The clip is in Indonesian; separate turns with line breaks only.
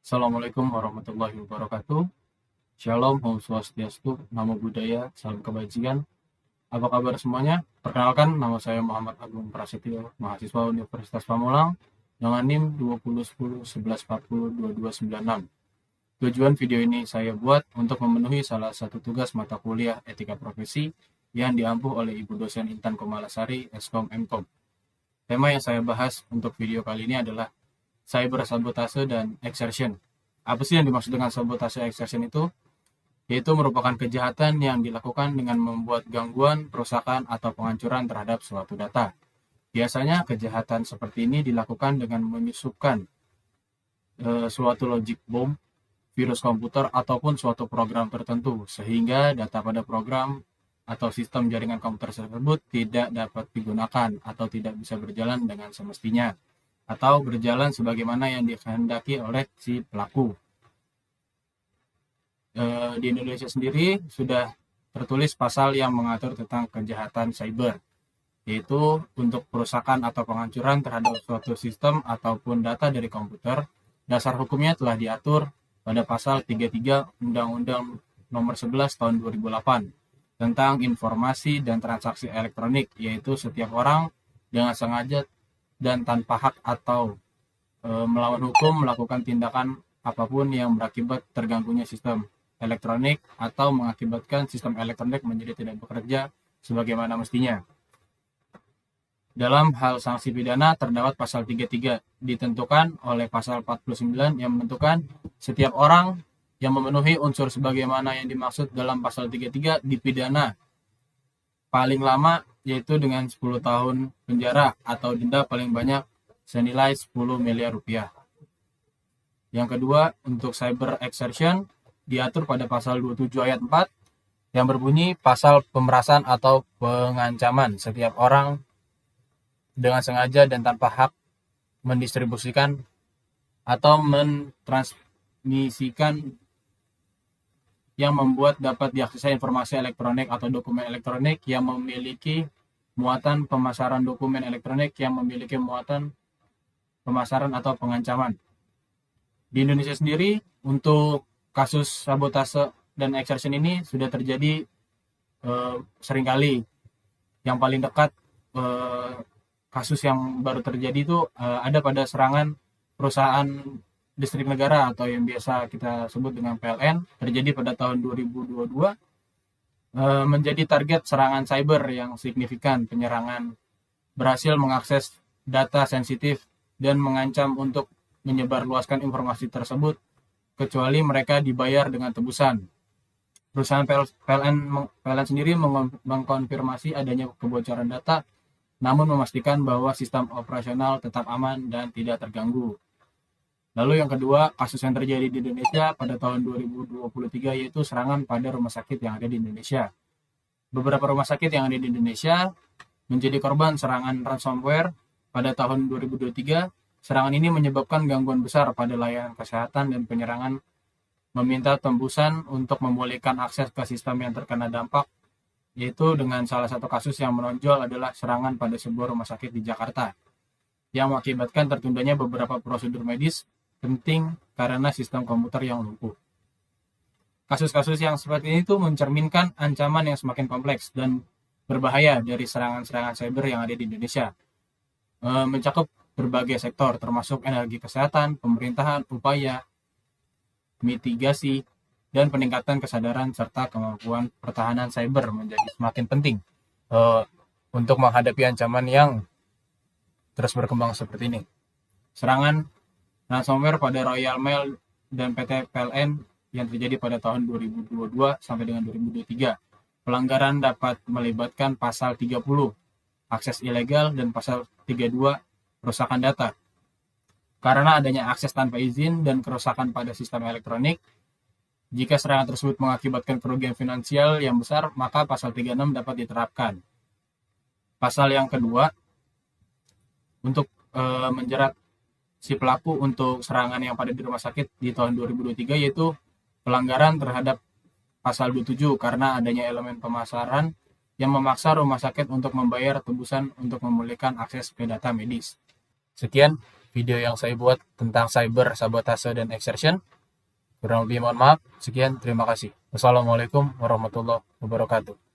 Assalamualaikum warahmatullahi wabarakatuh. Shalom, Om Swastiastu, Namo Buddhaya, Salam Kebajikan. Apa kabar semuanya? Perkenalkan, nama saya Muhammad Agung Prasetyo, mahasiswa Universitas Pamulang, dengan NIM 201011402296. Tujuan video ini saya buat untuk memenuhi salah satu tugas mata kuliah Etika Profesi yang diampu oleh Ibu dosen Intan Komalasari, Eskom Mkom. Tema yang saya bahas untuk video kali ini adalah cyber sabotase dan exertion. Apa sih yang dimaksud dengan sabotase exertion itu? Yaitu merupakan kejahatan yang dilakukan dengan membuat gangguan, perusakan, atau penghancuran terhadap suatu data. Biasanya kejahatan seperti ini dilakukan dengan menyusupkan suatu logic bomb, virus komputer, ataupun suatu program tertentu, sehingga data pada program atau sistem jaringan komputer tersebut tidak dapat digunakan atau tidak bisa berjalan dengan semestinya, atau berjalan sebagaimana yang dikehendaki oleh si pelaku. Di Indonesia sendiri sudah tertulis pasal yang mengatur tentang kejahatan cyber, yaitu untuk perusakan atau penghancuran terhadap suatu sistem ataupun data dari komputer. Dasar hukumnya telah diatur pada pasal 33 Undang-Undang Nomor 11 Tahun 2008 tentang informasi dan transaksi elektronik, yaitu setiap orang dengan sengaja dan tanpa hak atau melawan hukum melakukan tindakan apapun yang berakibat terganggunya sistem elektronik atau mengakibatkan sistem elektronik menjadi tidak bekerja sebagaimana mestinya. Dalam hal sanksi pidana terdapat pasal 33 ditentukan oleh pasal 49 yang menentukan setiap orang yang memenuhi unsur sebagaimana yang dimaksud dalam pasal 33 dipidana paling lama yaitu dengan 10 tahun penjara atau denda paling banyak senilai 10 miliar rupiah. Yang kedua, untuk cyber exertion diatur pada pasal 27 ayat 4 yang berbunyi pasal pemerasan atau pengancaman setiap orang dengan sengaja dan tanpa hak mendistribusikan atau mentransmisikan yang membuat dapat diaksesnya informasi elektronik atau dokumen elektronik yang memiliki muatan pemasaran dokumen elektronik yang memiliki muatan pemasaran atau pengancaman. Di Indonesia sendiri, untuk kasus sabotase dan exertion ini sudah terjadi seringkali. Yang paling dekat kasus yang baru terjadi itu ada pada serangan perusahaan listrik negara atau yang biasa kita sebut dengan PLN, terjadi pada tahun 2022, menjadi target serangan cyber yang signifikan. Penyerangan berhasil mengakses data sensitif dan mengancam untuk menyebarluaskan informasi tersebut kecuali mereka dibayar dengan tebusan. Perusahaan PLN sendiri mengkonfirmasi adanya kebocoran data, namun memastikan bahwa sistem operasional tetap aman dan tidak terganggu. Lalu yang kedua, kasus yang terjadi di Indonesia pada tahun 2023 yaitu serangan pada rumah sakit yang ada di Indonesia. Beberapa rumah sakit yang ada di Indonesia menjadi korban serangan ransomware pada tahun 2023. Serangan ini menyebabkan gangguan besar pada layanan kesehatan dan penyerangan meminta tembusan untuk memulihkan akses ke sistem yang terkena dampak, yaitu dengan salah satu kasus yang menonjol adalah serangan pada sebuah rumah sakit di Jakarta yang mengakibatkan tertundanya beberapa prosedur medis penting karena sistem komputer yang lumpuh. Kasus-kasus yang seperti ini tuh mencerminkan ancaman yang semakin kompleks dan berbahaya dari serangan-serangan cyber yang ada di Indonesia. Mencakup berbagai sektor termasuk energi, kesehatan, pemerintahan, upaya mitigasi dan peningkatan kesadaran serta kemampuan pertahanan cyber menjadi semakin penting untuk menghadapi ancaman yang terus berkembang seperti ini. Serangan ransomware pada Royal Mail dan PT PLN yang terjadi pada tahun 2022 sampai dengan 2023. Pelanggaran dapat melibatkan pasal 30 akses ilegal dan pasal 32 kerusakan data. Karena adanya akses tanpa izin dan kerusakan pada sistem elektronik, jika serangan tersebut mengakibatkan kerugian finansial yang besar, maka pasal 36 dapat diterapkan. Pasal yang kedua, untuk menjerat si pelaku untuk serangan yang pada di rumah sakit di tahun 2023 yaitu pelanggaran terhadap pasal 27 karena adanya elemen pemasaran yang memaksa rumah sakit untuk membayar tebusan untuk memulihkan akses ke data medis. Sekian video yang saya buat tentang cyber, sabotase, dan extortion. Kurang lebih mohon maaf. Sekian, terima kasih. Wassalamualaikum warahmatullahi wabarakatuh.